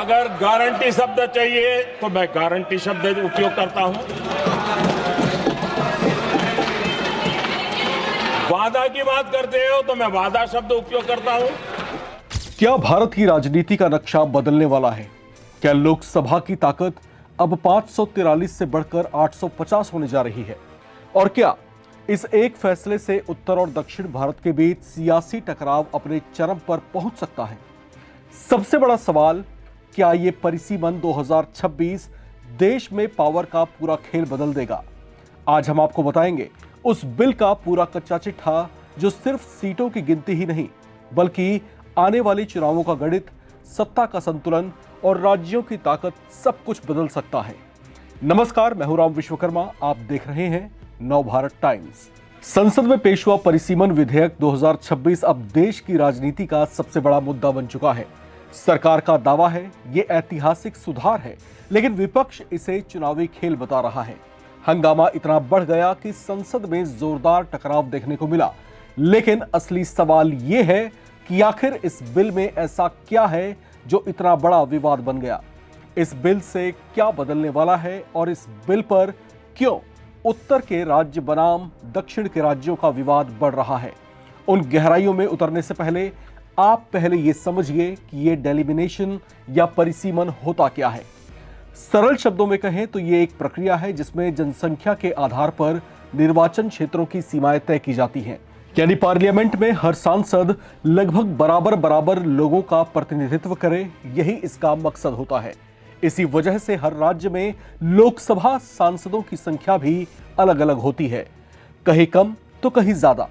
अगर गारंटी शब्द चाहिए तो मैं गारंटी शब्द उपयोग करता हूं। वादा की बात करते हो तो मैं वादा शब्द उपयोग करता हूं। क्या भारत की राजनीति का नक्शा बदलने वाला है? क्या लोकसभा की ताकत अब 543 से बढ़कर 850 होने जा रही है? और क्या इस एक फैसले से उत्तर और दक्षिण भारत के बीच सियासी टकराव अपने चरम पर पहुंच सकता है? सबसे बड़ा सवाल, क्या यह परिसीमन 2026 देश में पावर का पूरा खेल बदल देगा? आज हम आपको बताएंगे उस बिल का पूरा कच्चा चिट्ठा जो सिर्फ सीटों की गिनती ही नहीं बल्कि आने वाले चुनावों का गणित, सत्ता का संतुलन और राज्यों की ताकत सब कुछ बदल सकता है। नमस्कार, मैं हूं राम विश्वकर्मा, आप देख रहे हैं नवभारत टाइम्स। संसद में पेश हुआ परिसीमन विधेयक 2026 अब देश की राजनीति का सबसे बड़ा मुद्दा बन चुका है। सरकार का दावा है ये ऐतिहासिक सुधार है, लेकिन विपक्ष इसे चुनावी खेल बता रहा है। हंगामा इतना बढ़ गया कि संसद में जोरदार टकराव देखने को मिला। लेकिन असली सवाल ये है कि आखिर इस बिल में ऐसा क्या है जो इतना बड़ा विवाद बन गया? इस बिल से क्या बदलने वाला है और इस बिल पर क्यों उत्तर के राज्य बनाम दक्षिण के राज्यों का विवाद बढ़ रहा है? उन गहराइयों में उतरने से पहले आप पहले यह समझिए कि यह डेलिमिनेशन या परिसीमन होता क्या है। सरल शब्दों में कहें तो यह एक प्रक्रिया है जिसमें जनसंख्या के आधार पर निर्वाचन क्षेत्रों की सीमाएं तय की जाती हैं। यानी पार्लियामेंट में हर सांसद लगभग बराबर लोगों का प्रतिनिधित्व करे, यही इसका मकसद होता है। इसी वजह से हर राज्य में लोकसभा सांसदों की संख्या भी अलग अलग होती है, कहीं कम तो कहीं ज्यादा।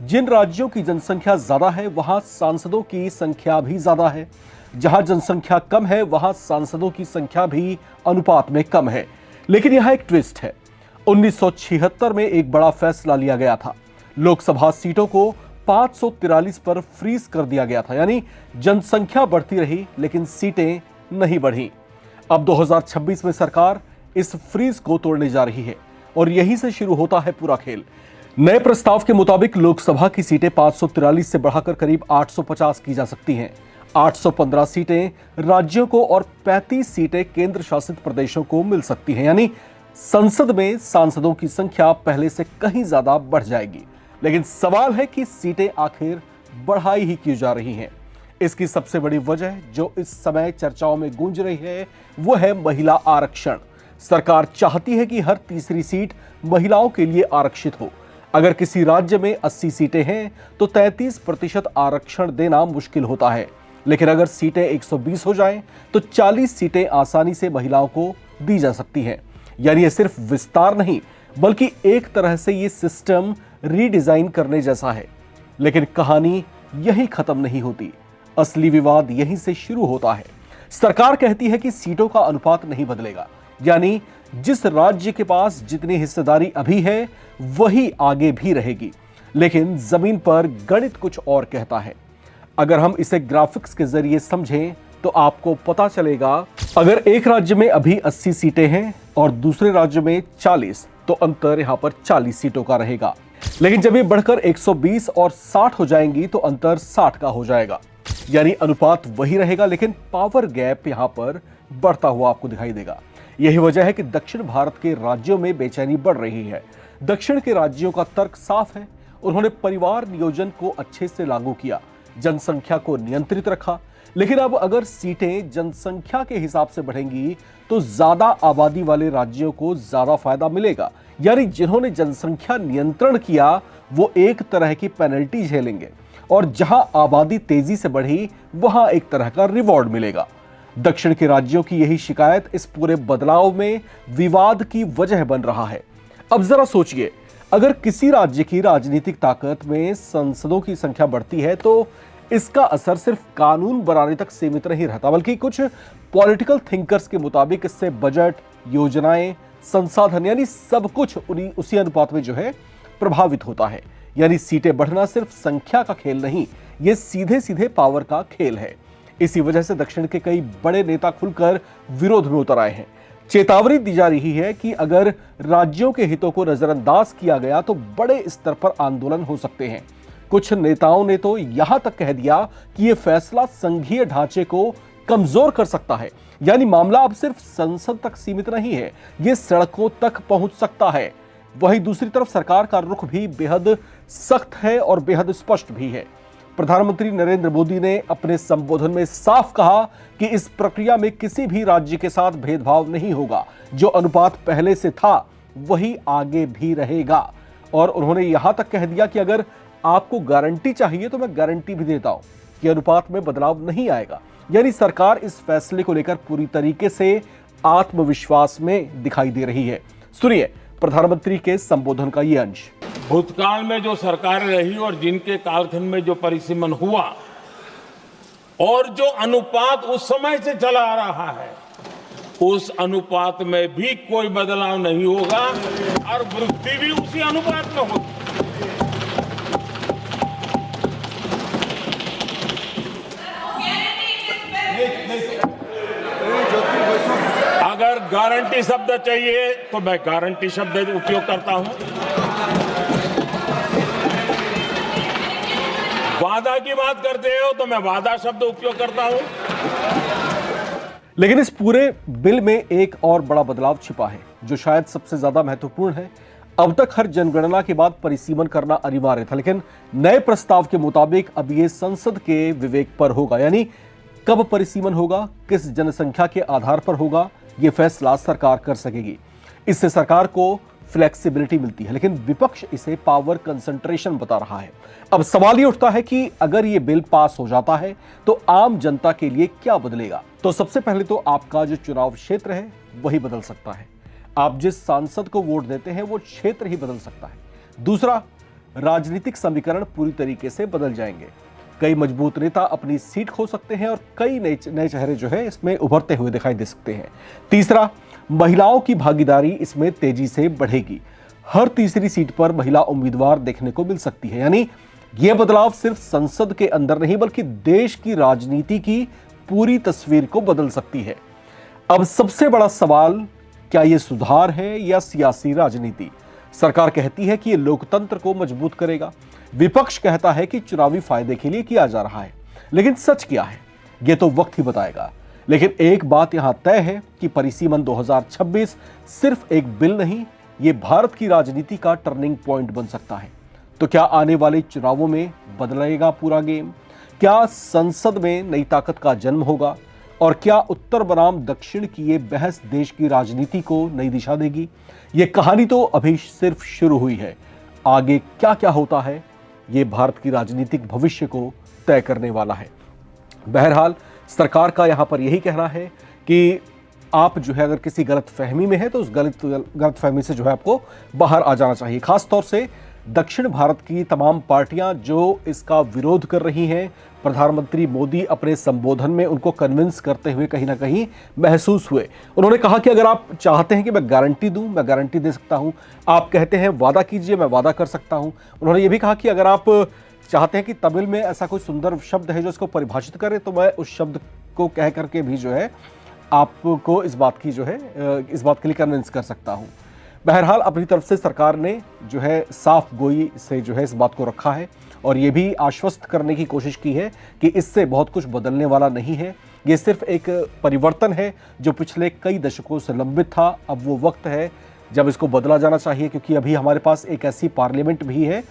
जिन राज्यों की जनसंख्या ज्यादा है वहां सांसदों की संख्या भी ज्यादा है, जहां जनसंख्या कम है वहां सांसदों की संख्या भी अनुपात में कम है। लेकिन यहां एक ट्विस्ट है। 1976 में एक बड़ा फैसला लिया गया था। लोकसभा सीटों को 543 पर फ्रीज कर दिया गया था, यानी जनसंख्या बढ़ती रही लेकिन सीटें नहीं बढ़ी। अब 2026 में सरकार इस फ्रीज को तोड़ने जा रही है और यहीं से शुरू होता है पूरा खेल। नए प्रस्ताव के मुताबिक लोकसभा की सीटें 543 से बढ़ाकर करीब 850 की जा सकती हैं। 815 सीटें राज्यों को और 35 सीटें केंद्र शासित प्रदेशों को मिल सकती हैं, यानी संसद में सांसदों की संख्या पहले से कहीं ज्यादा बढ़ जाएगी। लेकिन सवाल है कि सीटें आखिर बढ़ाई ही क्यों जा रही हैं? इसकी सबसे बड़ी वजह जो इस समय चर्चाओं में गूंज रही है वो है महिला आरक्षण। सरकार चाहती है कि हर तीसरी सीट महिलाओं के लिए आरक्षित हो। अगर किसी राज्य में 80 सीटें हैं तो 33% आरक्षण देना मुश्किल होता है, लेकिन अगर सीटें 120 हो जाएं तो 40 सीटें आसानी से महिलाओं को दी जा सकती हैं। यानी ये सिर्फ विस्तार नहीं बल्कि एक तरह से ये सिस्टम रीडिजाइन करने जैसा है। लेकिन कहानी यही खत्म नहीं होती। असली विवाद यहीं से शुरू होता है। सरकार कहती है कि सीटों का अनुपात नहीं बदलेगा, यानी जिस राज्य के पास जितनी हिस्सेदारी अभी है वही आगे भी रहेगी। लेकिन जमीन पर गणित कुछ और कहता है। अगर हम इसे ग्राफिक्स के जरिए समझें तो आपको पता चलेगा, अगर एक राज्य में अभी 80 सीटें हैं और दूसरे राज्य में 40, तो अंतर यहां पर 40 सीटों का रहेगा। लेकिन जब ये बढ़कर 120 और 60 हो जाएंगी तो अंतर 60 का हो जाएगा। यानी अनुपात वही रहेगा लेकिन पावर गैप यहां पर बढ़ता हुआ आपको दिखाई देगा। यही वजह है कि दक्षिण भारत के राज्यों में बेचैनी बढ़ रही है। दक्षिण के राज्यों का तर्क साफ है। उन्होंने परिवार नियोजन को अच्छे से लागू किया, जनसंख्या को नियंत्रित रखा। लेकिन अब अगर सीटें जनसंख्या के हिसाब से बढ़ेंगी तो ज्यादा आबादी वाले राज्यों को ज्यादा फायदा मिलेगा। यानी जिन्होंने जनसंख्या नियंत्रण किया वो एक तरह की पेनल्टी झेलेंगे और जहां आबादी तेजी से बढ़ी वहां एक तरह का रिवॉर्ड मिलेगा। दक्षिण के राज्यों की यही शिकायत इस पूरे बदलाव में विवाद की वजह बन रहा है। अब जरा सोचिए, अगर किसी राज्य की राजनीतिक ताकत में सांसदों की संख्या बढ़ती है तो इसका असर सिर्फ कानून बनाने तक सीमित नहीं रहता, बल्कि कुछ पॉलिटिकल थिंकर्स के मुताबिक इससे बजट, योजनाएं, संसाधन यानी सब कुछ उसी अनुपात में जो है प्रभावित होता है। यानी सीटें बढ़ना सिर्फ संख्या का खेल नहीं, ये सीधे सीधे पावर का खेल है। इसी वजह से दक्षिण के कई बड़े नेता खुलकर विरोध में उतर आए हैं। चेतावनी दी जा रही है कि अगर राज्यों के हितों को नजरअंदाज किया गया तो बड़े स्तर पर आंदोलन हो सकते हैं। कुछ नेताओं ने तो यहां तक कह दिया कि यह फैसला संघीय ढांचे को कमजोर कर सकता है। यानी मामला अब सिर्फ संसद तक सीमित नहीं है, यह सड़कों तक पहुंच सकता है। वहीं दूसरी तरफ सरकार का रुख भी बेहद सख्त है और बेहद स्पष्ट भी है। प्रधानमंत्री नरेंद्र मोदी ने अपने संबोधन में साफ कहा कि इस प्रक्रिया में किसी भी राज्य के साथ भेदभाव नहीं होगा। जो अनुपात पहले से था वही आगे भी रहेगा। और उन्होंने यहां तक कह दिया कि अगर आपको गारंटी चाहिए तो मैं गारंटी भी देता हूं कि अनुपात में बदलाव नहीं आएगा। यानी सरकार इस फैसले को लेकर पूरी तरीके से आत्मविश्वास में दिखाई दे रही है। सुनिए प्रधानमंत्री के संबोधन का यह अंश। भूतकाल में जो सरकारें रही और जिनके कालखंड में जो परिसीमन हुआ और जो अनुपात उस समय से चला आ रहा है, उस अनुपात में भी कोई बदलाव नहीं होगा और वृद्धि भी उसी अनुपात में होगी। अगर गारंटी शब्द चाहिए तो मैं गारंटी शब्द उपयोग करता हूं। वादा की बात करते हो तो मैं वादा शब्द उपयोग करता हूं। लेकिन इस पूरे बिल में एक और बड़ा बदलाव छिपा है जो शायद सबसे ज्यादा महत्वपूर्ण है। अब तक हर जनगणना के बाद परिसीमन करना अनिवार्य था, लेकिन नए प्रस्ताव के मुताबिक अब यह संसद के विवेक पर होगा। यानी कब परिसीमन होगा, किस जनसंख्या के आधार पर होगा, यह फैसला सरकार कर सकेगी। इससे सरकार को फ्लेक्सिबिलिटी मिलती है, लेकिन विपक्ष इसे पावर कंसंट्रेशन बता रहा है। अब सवाल ये उठता है कि अगर ये बिल पास हो जाता है तो आम जनता के लिए क्या बदलेगा। तो सबसे पहले तो आपका जो चुनाव क्षेत्र है वही बदल सकता है। आप जिस सांसद को वोट देते हैं वो क्षेत्र ही बदल सकता है। दूसरा, राजनीतिक समीकरण पूरी तरीके से बदल जाएंगे। कई मजबूत नेता अपनी सीट खो सकते हैं और कई नए चेहरे जो है इसमें उभरते हुए दिखाई दे सकते हैं। तीसरा, महिलाओं की भागीदारी इसमें तेजी से बढ़ेगी। हर तीसरी सीट पर महिला उम्मीदवार देखने को मिल सकती है। यानी यह बदलाव सिर्फ संसद के अंदर नहीं बल्कि देश की राजनीति की पूरी तस्वीर को बदल सकती है। अब सबसे बड़ा सवाल, क्या यह सुधार है या सियासी राजनीति? सरकार कहती है कि यह लोकतंत्र को मजबूत करेगा, विपक्ष कहता है कि चुनावी फायदे के लिए किया जा रहा है। लेकिन सच क्या है यह तो वक्त ही बताएगा। लेकिन एक बात यहां तय है कि परिसीमन 2026 सिर्फ एक बिल नहीं, यह भारत की राजनीति का टर्निंग पॉइंट बन सकता है। तो क्या आने वाले चुनावों में बदलेगा पूरा गेम? क्या संसद में नई ताकत का जन्म होगा? और क्या उत्तर बनाम दक्षिण की ये बहस देश की राजनीति को नई दिशा देगी? ये कहानी तो अभी सिर्फ शुरू हुई है। आगे क्या क्या होता है ये भारत की राजनीतिक भविष्य को तय करने वाला है। बहरहाल सरकार का यहां पर यही कहना है कि आप जो है अगर किसी गलतफहमी में है तो उस गलतफहमी से जो है आपको बाहर आ जाना चाहिए। खासतौर से दक्षिण भारत की तमाम पार्टियां जो इसका विरोध कर रही हैं, प्रधानमंत्री मोदी अपने संबोधन में उनको कन्विंस करते हुए कहीं ना कहीं महसूस हुए। उन्होंने कहा कि अगर आप चाहते हैं कि मैं गारंटी दूं, मैं गारंटी दे सकता हूं। आप कहते हैं वादा कीजिए, मैं वादा कर सकता हूं। उन्होंने ये भी कहा कि अगर आप चाहते हैं कि तमिल में ऐसा कोई सुंदर शब्द है जो इसको परिभाषित करे तो मैं उस शब्द को कह करके भी जो है आपको इस बात के लिए कन्विंस कर सकता हूं। बहरहाल अपनी तरफ से सरकार ने जो है साफ गोई से जो है इस बात को रखा है और ये भी आश्वस्त करने की कोशिश की है कि इससे बहुत कुछ बदलने वाला नहीं है। ये सिर्फ एक परिवर्तन है जो पिछले कई दशकों से लंबित था। अब वो वक्त है जब इसको बदला जाना चाहिए, क्योंकि अभी हमारे पास एक ऐसी पार्लियामेंट भी है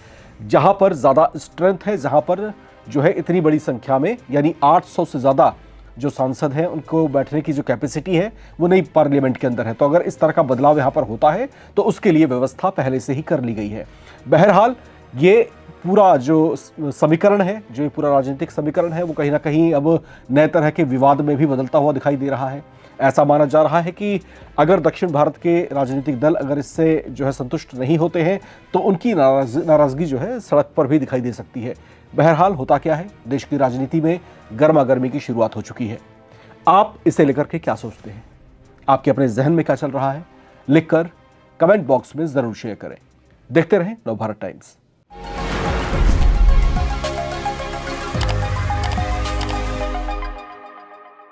जहां पर ज़्यादा स्ट्रेंथ है, जहां पर जो है इतनी बड़ी संख्या में यानी 800 से ज़्यादा जो सांसद हैं उनको बैठने की जो कैपेसिटी है वो नई पार्लियामेंट के अंदर है। तो अगर इस तरह का बदलाव यहाँ पर होता है तो उसके लिए व्यवस्था पहले से ही कर ली गई है। बहरहाल ये पूरा जो समीकरण है, जो ये पूरा राजनीतिक समीकरण है वो कहीं ना कहीं अब नए तरह के विवाद में भी बदलता हुआ दिखाई दे रहा है। ऐसा माना जा रहा है कि अगर दक्षिण भारत के राजनीतिक दल अगर इससे जो है संतुष्ट नहीं होते हैं तो उनकी नाराजगी जो है सड़क पर भी दिखाई दे सकती है। बहरहाल होता क्या है, देश की राजनीति में गर्मा गर्मी की शुरुआत हो चुकी है। आप इसे लेकर के क्या सोचते हैं? आपके अपने जहन में क्या चल रहा है? लिखकर कमेंट बॉक्स में जरूर शेयर करें। देखते रहें नवभारत टाइम्स।